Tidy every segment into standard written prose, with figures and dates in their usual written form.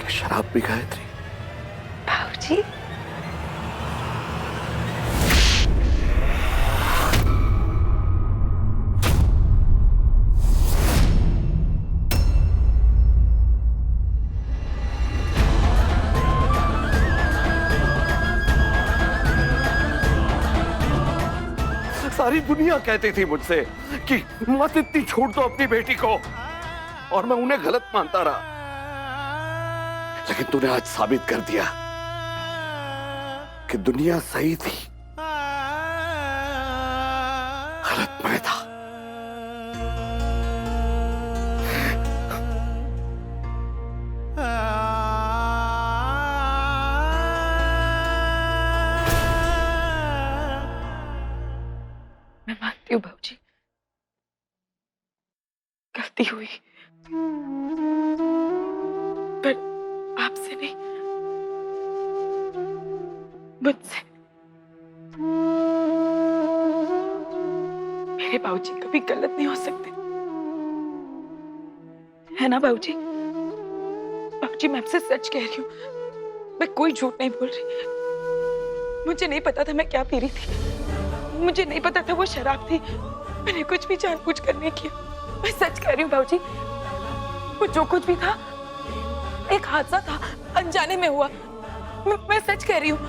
क्या शराब भी गायत्री? बाबूजी, सारी दुनिया कहती थी मुझसे कि मत इतनी छोड़ दो अपनी बेटी को, और मैं उन्हें गलत मानता रहा। लेकिन तूने आज साबित कर दिया कि दुनिया सही थी, गलत मैं था। मैं मानती हूँ बाबूजी, गलती हुई, पर आपसे नहीं, मुझसे। मेरे बाबूजी कभी गलत नहीं हो सकते, है ना बाबूजी? बाबूजी, मैं आपसे सच कह रही हूँ, मैं कोई झूठ नहीं बोल रही। मुझे नहीं पता था मैं क्या पी रही थी, मुझे नहीं पता था वो शराब थी, मैंने कुछ भी जानबूझ कर नहीं किया। मैं सच कह रही हूँ बाबूजी, वो जो कुछ भी था एक हादसा था, अनजाने में हुआ। मैं सच कह रही हूँ।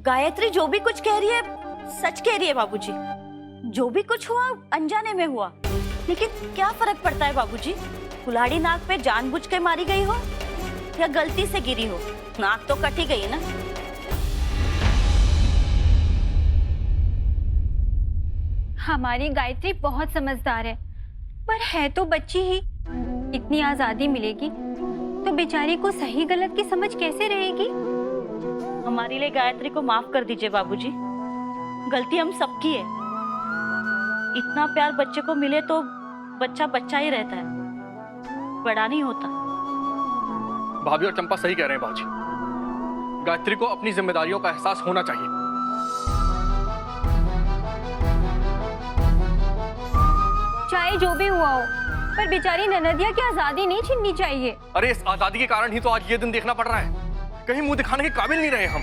गायत्री जो भी कुछ कह रही है सच कह रही है बाबूजी। जो भी कुछ हुआ अनजाने में हुआ, लेकिन क्या फर्क पड़ता है बाबूजी? कुल्हाड़ी नाक पे जानबूझ के मारी गई हो या गलती से गिरी हो, नाक तो कट ही गई ना। हमारी गायत्री बहुत समझदार है, पर है तो बच्ची ही। इतनी आजादी मिलेगी तो बेचारी को सही गलत की समझ कैसे रहेगी? हमारे लिए गायत्री को माफ कर दीजिए बाबूजी, गलती हम सबकी है। इतना प्यार बच्चे को मिले तो बच्चा बच्चा ही रहता है, बड़ा नहीं होता। भाभी और चंपा सही कह रहे हैं बाबूजी, गायत्री को अपनी जिम्मेदारियों का एहसास होना चाहिए। चाहे जो भी हुआ हो, पर बेचारी ननदिया की आजादी नहीं छीननी चाहिए। अरे इस आजादी के कारण ही तो आज ये दिन देखना पड़ रहा है। कहीं मुंह दिखाने के काबिल नहीं रहे हम।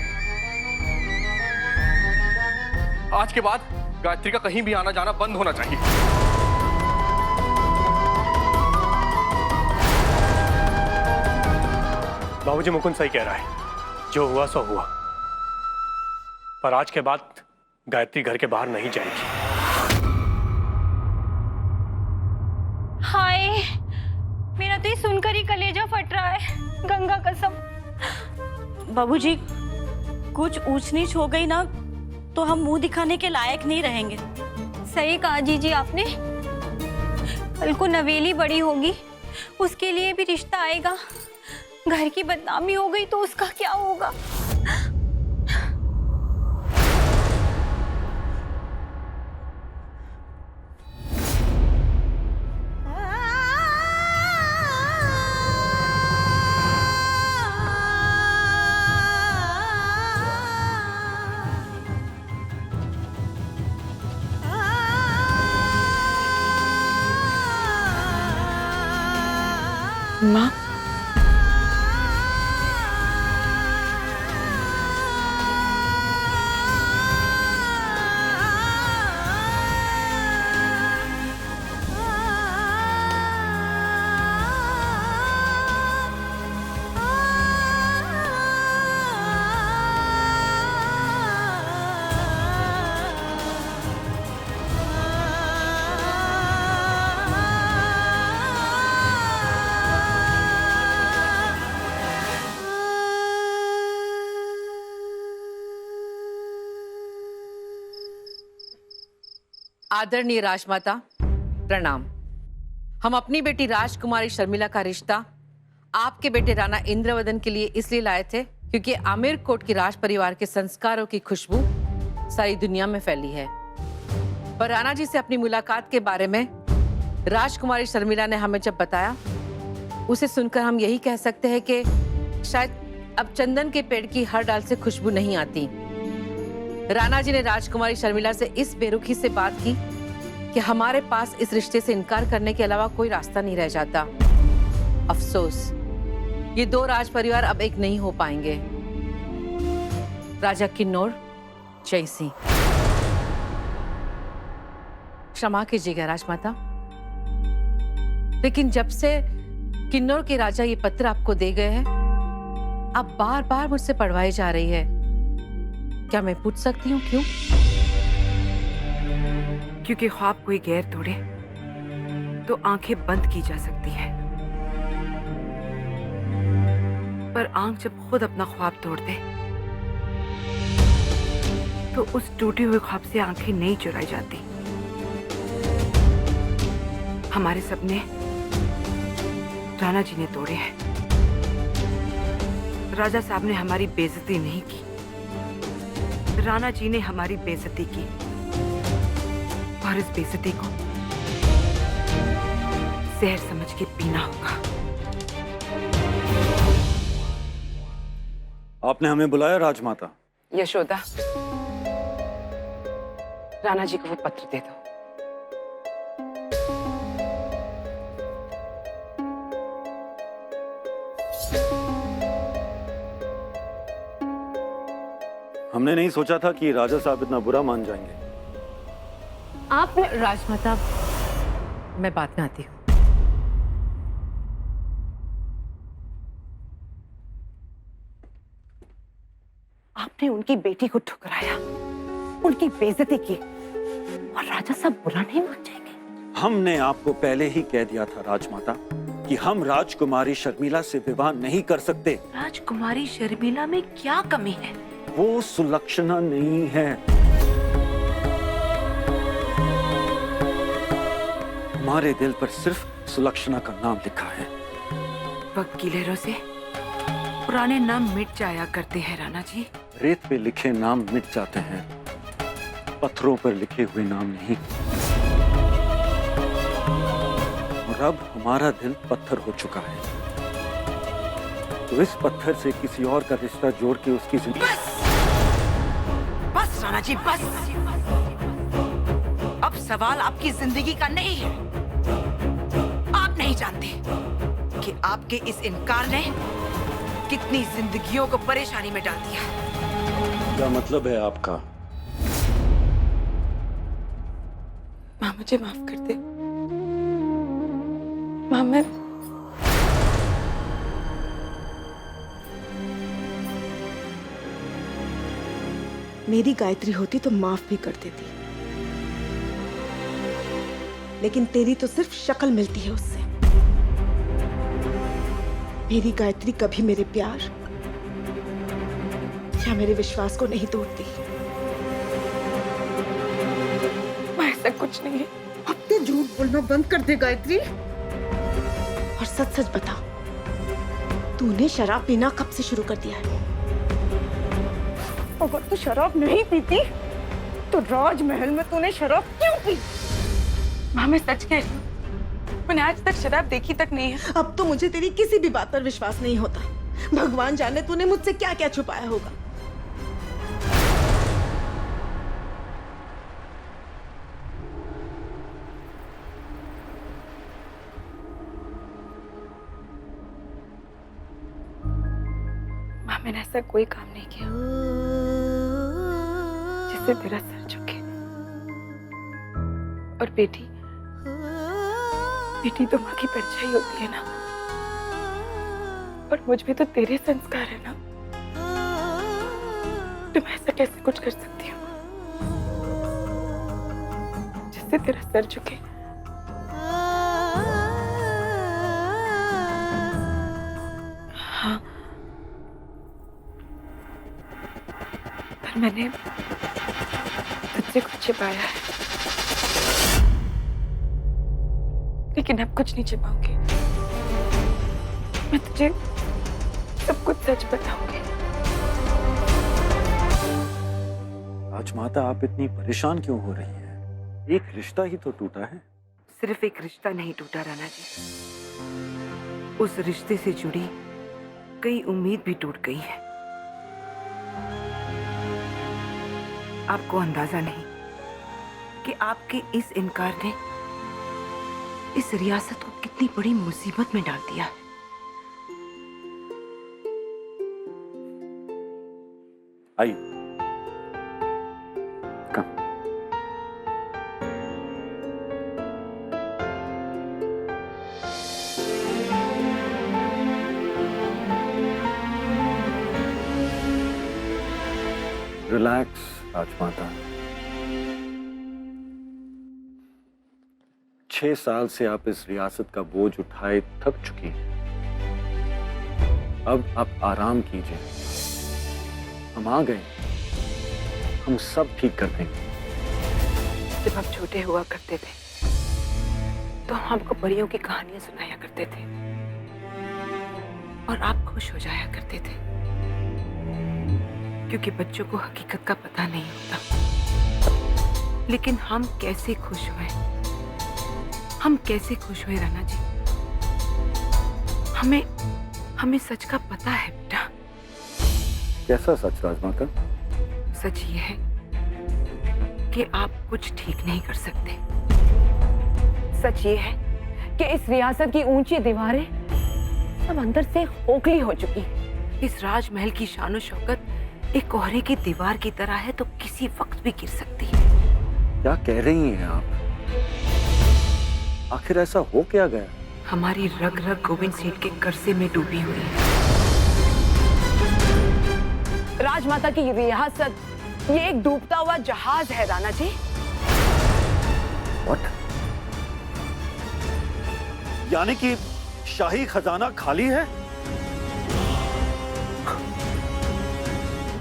आज के बाद गायत्री का कहीं भी आना जाना बंद होना चाहिए। बाबूजी, मुकुंद सही कह रहा है, जो हुआ सो हुआ, पर आज के बाद गायत्री घर के बाहर नहीं जाएगी। हाय, मेरा तो ये सुनकर ही कलेजा फट रहा है, गंगा कसम। बाबूजी, कुछ ऊंच नीच हो गई ना तो हम मुंह दिखाने के लायक नहीं रहेंगे। सही कहा जीजी आपने। कल को नवेली बड़ी होगी, उसके लिए भी रिश्ता आएगा। घर की बदनामी हो गई तो उसका क्या होगा? माँ, आदरणीय राजमाता प्रणाम। हम अपनी बेटी राजकुमारी शर्मिला का रिश्ता आपके बेटे राणा इंद्रवदन के लिए इसलिए लाए थे क्योंकि आमिर कोट के राज परिवार के संस्कारों की खुशबू सारी दुनिया में फैली है। पर राणा जी से अपनी मुलाकात के बारे में राजकुमारी शर्मिला ने हमें जब बताया, उसे सुनकर हम यही कह सकते हैं कि शायद अब चंदन के पेड़ की हर डाल से खुशबू नहीं आती। राणा जी ने राजकुमारी शर्मिला से इस बेरुखी से बात की कि हमारे पास इस रिश्ते से इनकार करने के अलावा कोई रास्ता नहीं रह जाता। अफसोस, ये दो राज परिवार अब एक नहीं हो पाएंगे। राजा किन्नौर, जय सिंह। क्षमा कीजिएगा राजमाता, लेकिन जब से किन्नौर के राजा ये पत्र आपको दे गए हैं, आप बार बार मुझसे पढ़वाई जा रही है। क्या मैं पूछ सकती हूँ क्यों? क्योंकि ख्वाब कोई गैर तोड़े तो आंखें बंद की जा सकती हैं, पर आंख जब खुद अपना ख्वाब तोड़ दे तो उस टूटे हुए ख्वाब से आंखें नहीं चुराई जाती। हमारे सपने राणा जी ने तोड़े हैं। राजा साहब ने हमारी बेइज्जती नहीं की, राणा जी ने हमारी बेइज्जती की, और इस बेइज्जती को जहर समझ के पीना होगा। आपने हमें बुलाया राजमाता? यशोदा, राणा जी को वो पत्र दे दो। हमने नहीं सोचा था कि राजा साहब इतना बुरा मान जाएंगे। आप राजमाता, मैं बात में आती हूँ। आपने उनकी बेटी को ठुकराया, उनकी बेइज्जती की, और राजा साहब बुरा नहीं मान जाएंगे। हमने आपको पहले ही कह दिया था राजमाता कि हम राजकुमारी शर्मिला से विवाह नहीं कर सकते। राजकुमारी शर्मिला में क्या कमी है? वो सुलक्षणा नहीं है। हमारे दिल पर सिर्फ सुलक्षणा का नाम लिखा है। वक्त की लहरों से पुराने नाम मिट जाया करते हैं राणा जी। रेत पे लिखे नाम मिट जाते हैं, पत्थरों पर लिखे हुए नाम नहीं। और अब हमारा दिल पत्थर हो चुका है, तो इस पत्थर से किसी और का रिश्ता जोड़ के उसकी जिंदगी। बस राणा जी, बस। अब सवाल आपकी जिंदगी का नहीं है। आप नहीं जानते कि आपके इस इनकार ने कितनी जिंदगियों को परेशानी में डाल दिया। क्या मतलब है आपका? माँ, मुझे माफ कर दे। माँ, मैं मेरी गायत्री होती तो माफ भी कर देती, लेकिन तेरी तो सिर्फ शक्ल मिलती है उससे। मेरी गायत्री कभी मेरे प्यार या मेरे विश्वास को नहीं तोड़ती। ऐसा कुछ नहीं है। अब तो झूठ बोलना बंद कर दे गायत्री, और सच सच बता, तूने शराब पीना कब से शुरू कर दिया है? अगर तू शराब नहीं पीती तो राजमहल में तूने शराब क्यों पी? माँ, मैं सच कह रही हूँ, मैंने आज तक शराब देखी तक नहीं है। अब तो मुझे तेरी किसी भी बात पर विश्वास नहीं होता। भगवान जाने तूने मुझसे क्या क्या छुपाया होगा। माँ, मैंने ऐसा कोई काम नहीं किया जिससे तेरा सर झुके। और बेटी तो माँ की परछाई होती है ना, और मुझ में तो तेरे संस्कार है ना, तो मैं ऐसा कैसे कुछ कर सकती हूँ जिससे तेरा सर झुके? हाँ, पर मैंने तुझसे कुछ छिपाया है, लेकिन अब कुछ नहीं छिपाऊंगी। मैं तुझे सब कुछ सच बताऊंगी। राजमाता, आप इतनी परेशान क्यों हो रही हैं? एक रिश्ता ही तो टूटा है। सिर्फ एक रिश्ता नहीं टूटा राणा जी, उस रिश्ते से जुड़ी कई उम्मीद भी टूट गई है। आपको अंदाजा नहीं कि आपके इस इनकार ने इस रियासत को कितनी बड़ी मुसीबत में डाल दिया है। आइए। कम। रिलैक्स राजमाता। 6 साल से आप इस रियासत का बोझ उठाए थक चुकी हैं। अब आप आराम कीजिए, हम आ गए, हम सब ठीक कर देंगे। जब हम छोटे हुआ करते थे तो हमको परियों की कहानियां सुनाया करते थे और आप खुश हो जाया करते थे, क्योंकि बच्चों को हकीकत का पता नहीं होता। लेकिन हम कैसे खुश हुए, हम कैसे खुश हुए राणा जी। हमें सच का पता है बेटा। कैसा सच राजमाता? सच ये है कि आप कुछ ठीक नहीं कर सकते। सच ये है कि इस रियासत की ऊंची दीवारें सब अंदर से खोखली हो चुकी हैं। इस राजमहल की शान और शौकत एक कोहरे की दीवार की तरह है, तो किसी वक्त भी गिर सकती है। क्या कह रही हैं आप? आखिर ऐसा हो क्या गया? हमारी रग रग गोविंद सेठ के कर्जे में डूबी हुई है। राजमाता की रियासत ये एक डूबता हुआ जहाज है राणा जी। What? यानी कि शाही खजाना खाली है?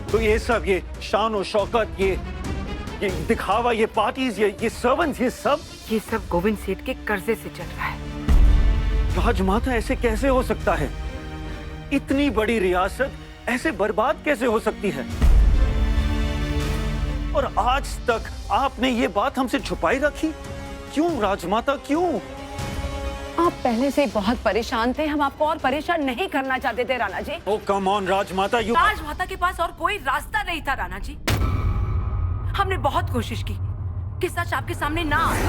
तो ये सब, ये शान और शौकत, ये दिखावा, ये पार्टीज, ये सर्वेंट्स, ये सब गोविंद सेठ के कर्जे से चल रहा है। राजमाता ऐसे कैसे हो सकता है? इतनी बड़ी रियासत ऐसे बर्बाद कैसे हो सकती है? और आज तक आपने ये बात हमसे छुपाई रखी क्यों राजमाता, क्यों? आप पहले से बहुत परेशान थे, हम आपको और परेशान नहीं करना चाहते थे राणा जी। ओ कम ऑन राजमाता, राजमाता के पास और कोई रास्ता नहीं था राणा जी। हमने बहुत कोशिश की कि सच आपके सामने ना आए।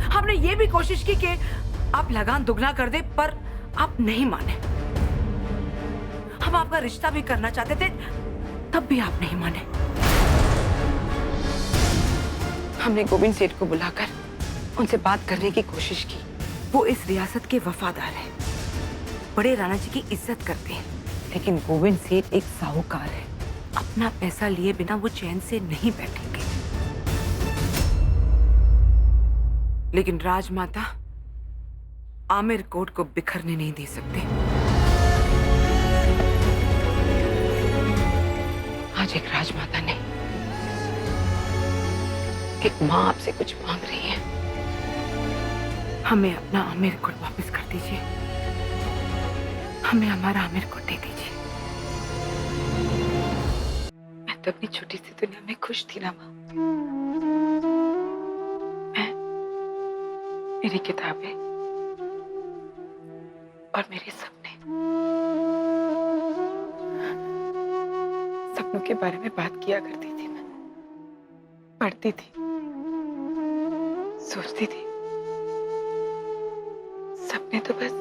हमने ये भी कोशिश की कि आप लगान दुगना कर दे, पर आप नहीं माने। हम आपका रिश्ता भी करना चाहते थे, तब भी आप नहीं माने। हमने गोविंद सेठ को बुलाकर उनसे बात करने की कोशिश की। वो इस रियासत के वफादार हैं, बड़े राणा जी की इज्जत करते हैं। लेकिन गोविंद सेठ एक साहूकार है, अपना पैसा लिए बिना वो चैन से नहीं बैठेंगे। लेकिन राजमाता आमिर कोट को बिखरने नहीं दे सकते। आज एक राजमाता ने, एक माँ आपसे कुछ मांग रही है। हमें अपना आमिर कोट वापस कर दीजिए, हमें हमारा आमिर कोट दे दीजिए। मैं तो अपनी छोटी सी दुनिया में खुश थी ना माँ। मैं, मेरी किताबें और मेरे सपने, सपनों के बारे में बात किया करती थी मैं। पढ़ती थी, सोचती थी। सपने तो बस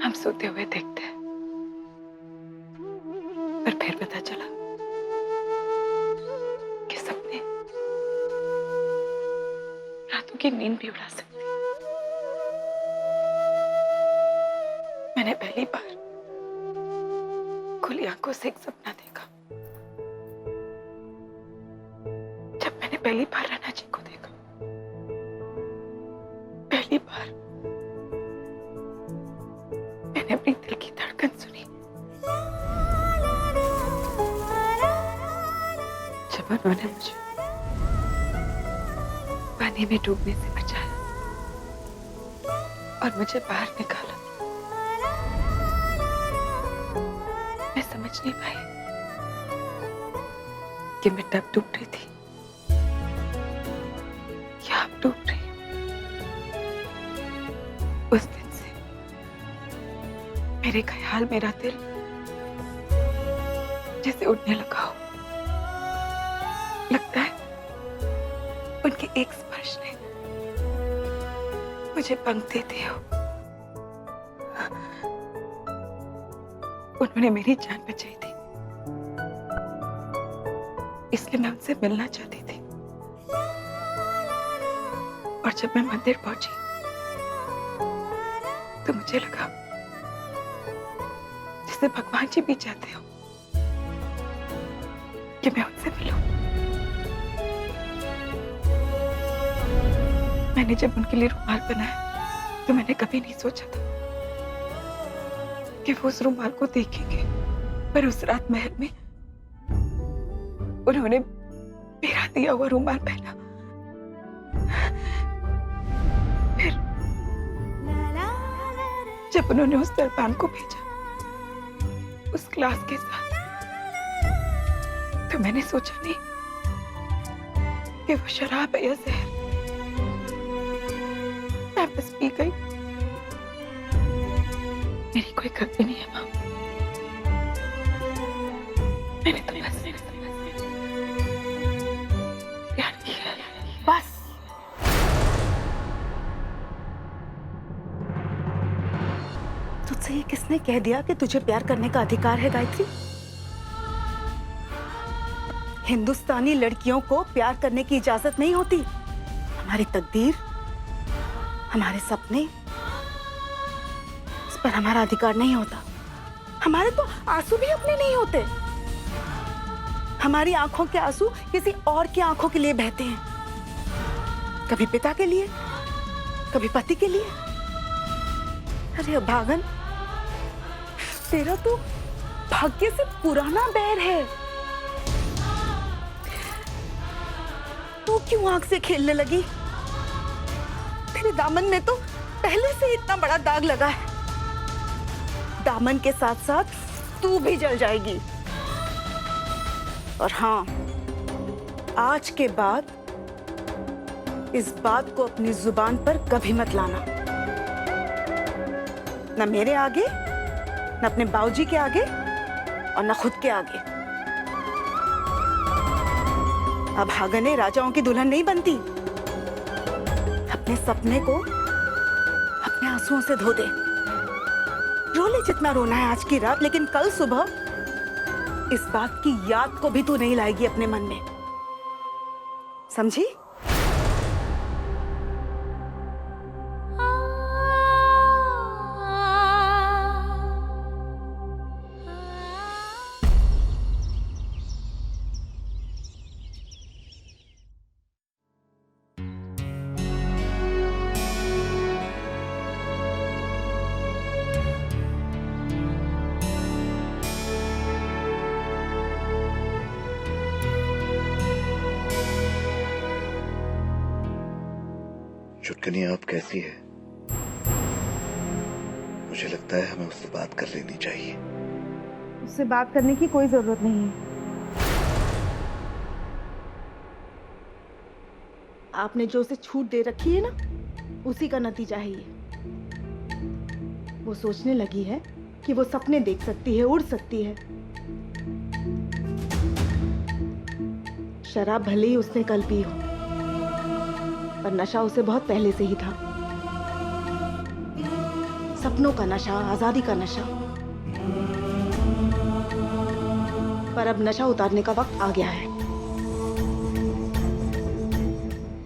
हम सोते हुए देखते हैं। पर फिर पता चला कि सपने रातों की नींद भी उड़ा सकते हैं। मैंने पहली बार खुली आंखों से एक सपना देखा, जब मैंने पहली बार राणा जी को देखा। पहली बार मैंने अपनी दिल की धड़कन सुनी, जब उन्होंने मुझे पानी में डूबने से बचाया और मुझे बाहर निकाला। मैं समझ नहीं पाई कि मैं तब डूब रही थी या अब डूब रही हूँ। उस दिन से मेरे ख्याल, मेरा दिल जैसे उड़ने लगा हो। लगता है उनके एक स्पर्श ने मुझे पंख दे दिए हो। उन्होंने मेरी जान बचाई थी, इसलिए मैं उनसे मिलना चाहती थी। और जब मैं मंदिर पहुंची तो मुझे लगा जैसे भगवान जी भी चाहते हो कि मैं उनसे मिलूं। मैंने जब उनके लिए रुमाल बनाया तो मैंने कभी नहीं सोचा था कि वो उस रुमाल को देखेंगे, पर उस रात महल में उन्होंने मेरा दिया हुआ रुमाल पहना। फिर जब उन्होंने उस दरबान को भेजा उस क्लास के साथ, तो मैंने सोचा नहीं कि वो शराब है या जहर। मैं बस पी गई। मेरी कोई गलती नहीं है माँ। मैंने तो बस प्यार किया। बस तुझसे ये किसने कह दिया कि तुझे प्यार करने का अधिकार है गायत्री? हिंदुस्तानी लड़कियों को प्यार करने की इजाजत नहीं होती। हमारी तकदीर, हमारे सपने, इस पर हमारा अधिकार नहीं होता। हमारे तो आंसू भी अपने नहीं होते। हमारी आंखों के आंसू किसी और की आंखों के लिए बहते हैं, कभी पिता के लिए, कभी पति के लिए। अरे भागन, तेरा तो भाग्य से पुराना बैर है। तू क्यों आंख से खेलने लगी? तेरे दामन में तो पहले से इतना बड़ा दाग लगा है। दामन के साथ साथ तू भी जल जाएगी। और हाँ, आज के बाद इस बात को अपनी जुबान पर कभी मत लाना, न मेरे आगे, न अपने बाबूजी के आगे, और न खुद के आगे। अब भागने राजाओं की दुल्हन नहीं बनती। अपने सपने को अपने आंसुओं से धो दे। रो ले जितना रोना है आज की रात, लेकिन कल सुबह इस बात की याद को भी तू नहीं लाएगी अपने मन में, समझी? चुटकनी आप कैसी है? मुझे लगता है हमें उससे बात कर लेनी चाहिए। उससे बात करने की कोई जरूरत नहीं है। आपने जो उसे छूट दे रखी है ना, उसी का नतीजा है ये। वो सोचने लगी है कि वो सपने देख सकती है, उड़ सकती है। शराब भले ही उसने कल पी हो, पर नशा उसे बहुत पहले से ही था। सपनों का नशा, आजादी का नशा। पर अब नशा उतारने का वक्त आ गया है।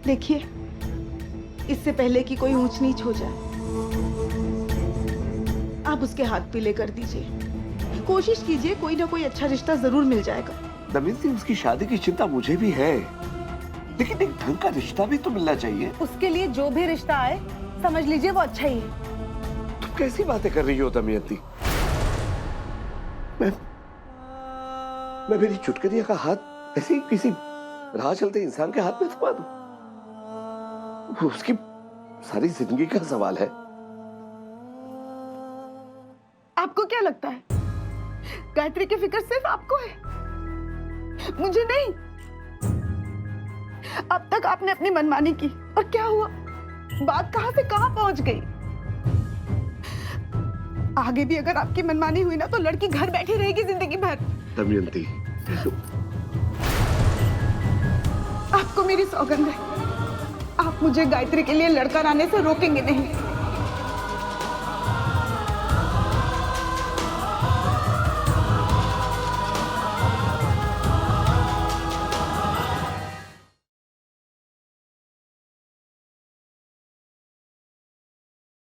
देखिए, इससे पहले कि कोई ऊंच नीच हो जाए, आप उसके हाथ पीले कर दीजिए। कोशिश कीजिए, कोई ना कोई अच्छा रिश्ता जरूर मिल जाएगा। दमयंती, उसकी शादी की चिंता मुझे भी है, लेकिन एक ढंग का रिश्ता भी तो मिलना चाहिए। उसके लिए जो भी रिश्ता आए, समझ लीजिए वो अच्छा ही है। तुम कैसी बातें कर रही हो दमयंती? मैं मेरी चुटकनिया का हाथ ऐसे ही किसी राह चलते इंसान के हाथ में थमा दूं? वो उसकी सारी जिंदगी का सवाल है। आपको क्या लगता है गायत्री की फिक्र सिर्फ आपको है, मुझे नहीं? अब तक आपने अपनी मनमानी की, और क्या हुआ? बात कहां से कहां पहुंच गई? आगे भी अगर आपकी मनमानी हुई ना, तो लड़की घर बैठी रहेगी जिंदगी भर। दमयंती, आपको मेरी सौगंध है, आप मुझे गायत्री के लिए लड़का लाने से रोकेंगे नहीं।